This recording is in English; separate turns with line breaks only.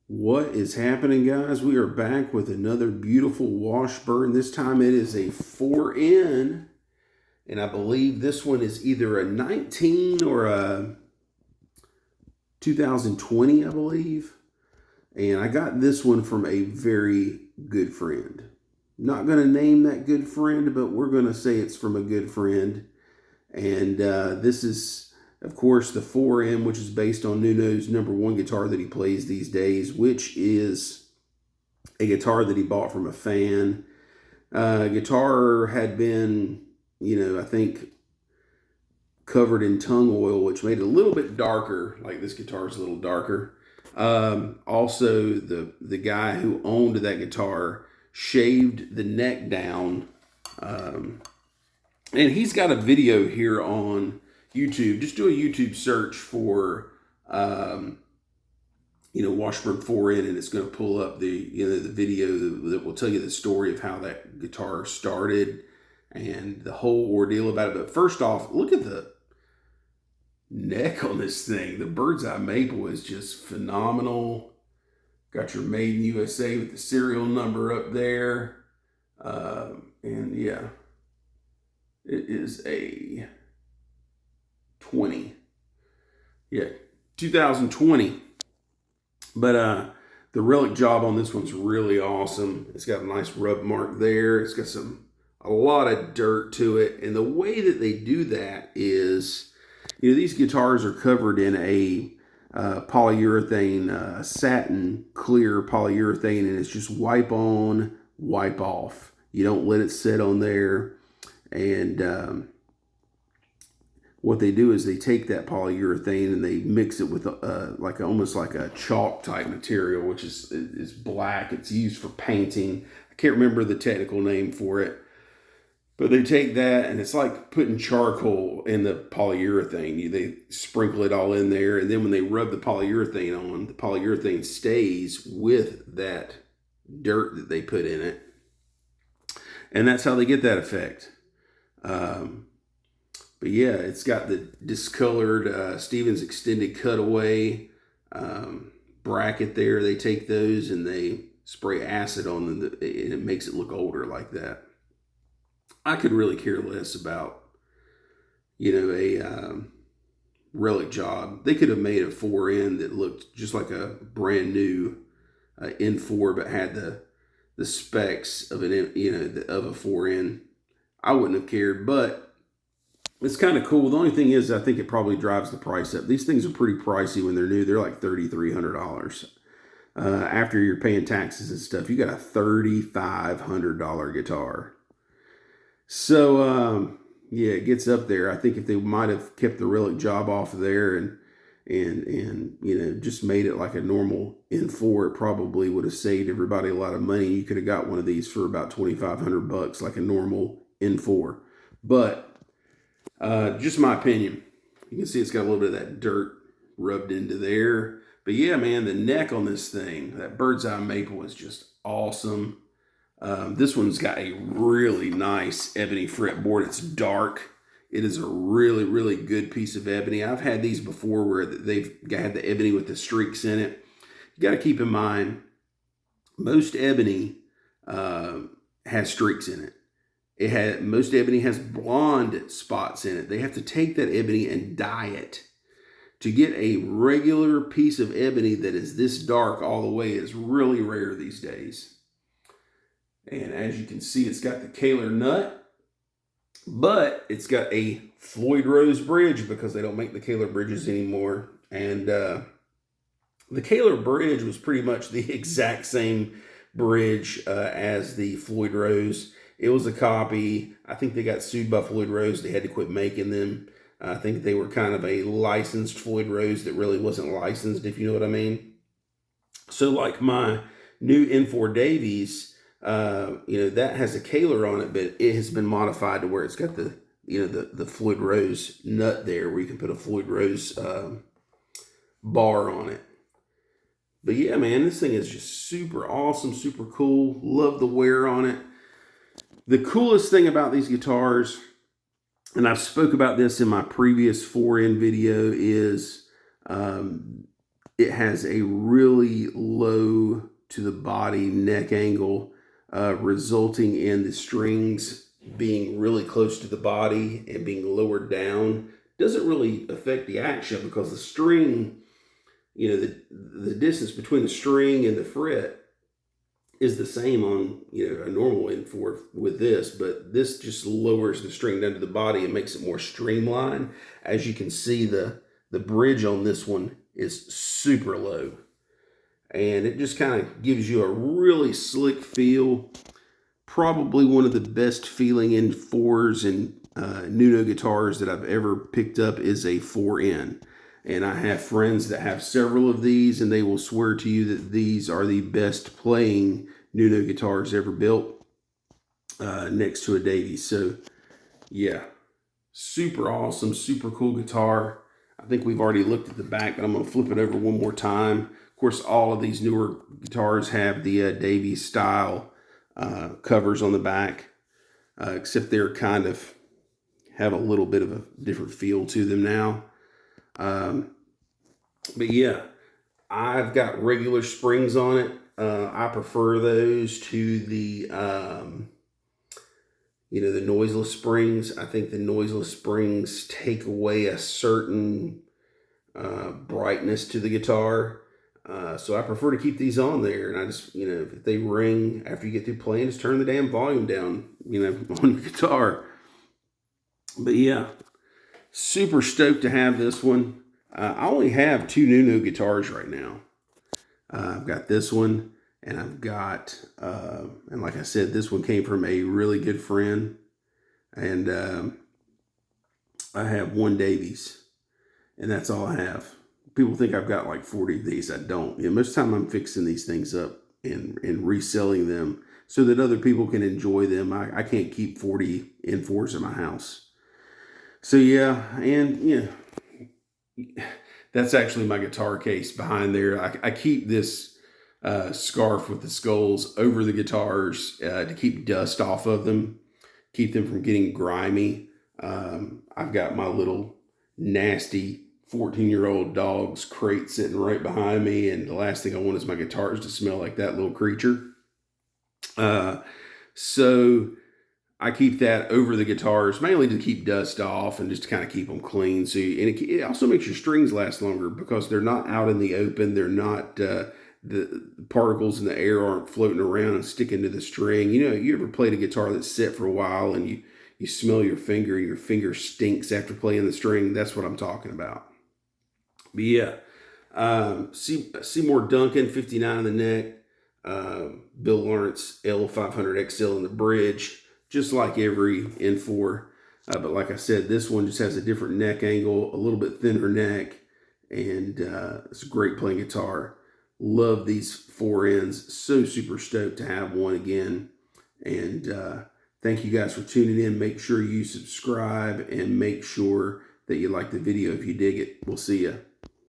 What is happening, guys? We are back with another beautiful Washburn. This time it is a 4N, and I believe this one is either a 19 or a 2020, I believe. And I got this one from a very good friend. Not going to name that good friend, but we're going to say it's from a good friend. And this is, of course, the 4M, which is based on Nuno's #1 guitar that he plays these days, which is a guitar that he bought from a fan. Guitar had been, I think covered in tung oil, which made it a little bit darker. Like this guitar is a little darker. Also, the guy who owned that guitar shaved the neck down. And he's got a video here on YouTube. Just do a YouTube search for, Washburn 4N, and it's going to pull up the video that will tell you the story of how that guitar started and the whole ordeal about it. But first off, look at the neck on this thing. The bird's eye maple is just phenomenal. Got your Made in USA with the serial number up there. And yeah, it is a 20. Yeah, 2020. But the relic job on this one's really awesome. It's got a nice rub mark there. It's got a lot of dirt to it. And the way that they do that is, these guitars are covered in a polyurethane, satin clear polyurethane, and it's just wipe on, wipe off. You don't let it sit on there. And what they do is they take that polyurethane and they mix it with almost like a chalk type material, which is black. It's used for painting. I can't remember the technical name for it, but they take that and it's like putting charcoal in the polyurethane. They sprinkle it all in there, and then when they rub the polyurethane on, the polyurethane stays with that dirt that they put in it, and that's how they get that effect. But yeah, it's got the discolored Stevens extended cutaway bracket there. They take those and they spray acid on them, and it makes it look older like that. I could really care less about, a relic job. They could have made a 4N that looked just like a brand new N4, but had the specs of of a 4N. I wouldn't have cared, but it's kind of cool. The only thing is, I think it probably drives the price up. These things are pretty pricey when they're new. They're like $3,300. After you're paying taxes and stuff, you got a $3,500 guitar. So, yeah, it gets up there. I think if they might have kept the relic job off of there and just made it like a normal N4, it probably would have saved everybody a lot of money. You could have got one of these for about $2,500, like a normal N4. But just my opinion. You can see it's got a little bit of that dirt rubbed into there. But yeah, man, the neck on this thing, that bird's eye maple is just awesome. This one's got a really nice ebony fretboard. It's dark. It is a really, really good piece of ebony. I've had these before where they've had the ebony with the streaks in it. You got to keep in mind, most ebony has streaks in it. Most ebony has blonde spots in it. They have to take that ebony and dye it. To get a regular piece of ebony that is this dark all the way is really rare these days. And as you can see, it's got the Kaler nut, but it's got a Floyd Rose bridge because they don't make the Kaler bridges anymore. And the Kaler bridge was pretty much the exact same bridge as the Floyd Rose. It was a copy. I think they got sued by Floyd Rose. They had to quit making them. I think they were kind of a licensed Floyd Rose that really wasn't licensed, if you know what I mean. So like my new N4 Davies, that has a Kaler on it, but it has been modified to where it's got the Floyd Rose nut there where you can put a Floyd Rose bar on it. But yeah, man, this thing is just super awesome, super cool. Love the wear on it. The coolest thing about these guitars, and I've spoke about this in my previous 4N video, is It has a really low to the body neck angle, resulting in the strings being really close to the body and being lowered down. Doesn't really affect the action because the string, the distance between the string and the fret is the same on a normal N4 with this, but this just lowers the string down to the body and makes it more streamlined. As you can see, the bridge on this one is super low, and it just kind of gives you a really slick feel. Probably one of the best feeling N4s and Nuno guitars that I've ever picked up is a 4N. And I have friends that have several of these, and they will swear to you that these are the best playing Nuno guitars ever built, next to a Davies. So, yeah, super awesome, super cool guitar. I think we've already looked at the back, but I'm going to flip it over one more time. Of course, all of these newer guitars have the Davies style covers on the back, except they're kind of have a little bit of a different feel to them now. But yeah, I've got regular springs on it. I prefer those to the the noiseless springs. I think the noiseless springs take away a certain brightness to the guitar. So I prefer to keep these on there, and I just, if they ring after you get through playing, just turn the damn volume down, on your guitar. But yeah, super stoked to have this one. I only have 2 Nuno guitars right now. I've got this one, and I've got, and like I said, this one came from a really good friend, and I have 1 Davies, and that's all I have. People think I've got like 40 of these. I don't. Most of the time I'm fixing these things up and reselling them so that other people can enjoy them. I can't keep 40 N4s in my house. So yeah, and that's actually my guitar case behind there. I keep this scarf with the skulls over the guitars to keep dust off of them, keep them from getting grimy. I've got my little nasty 14-year-old dog's crate sitting right behind me, and the last thing I want is my guitars to smell like that little creature. So I keep that over the guitars, mainly to keep dust off and just to kind of keep them clean. So, and it also makes your strings last longer because they're not out in the open. They're not, the particles in the air aren't floating around and sticking to the string. You ever played a guitar that's set for a while and you smell your finger and your finger stinks after playing the string? That's what I'm talking about. But yeah, Seymour Duncan, 59 in the neck, Bill Lawrence L500 XL in the bridge, just like every N4. But like I said, this one just has a different neck angle, a little bit thinner neck, and it's a great playing guitar. Love these 4Ns. So super stoked to have one again. And thank you guys for tuning in. Make sure you subscribe and make sure that you like the video if you dig it. We'll see ya.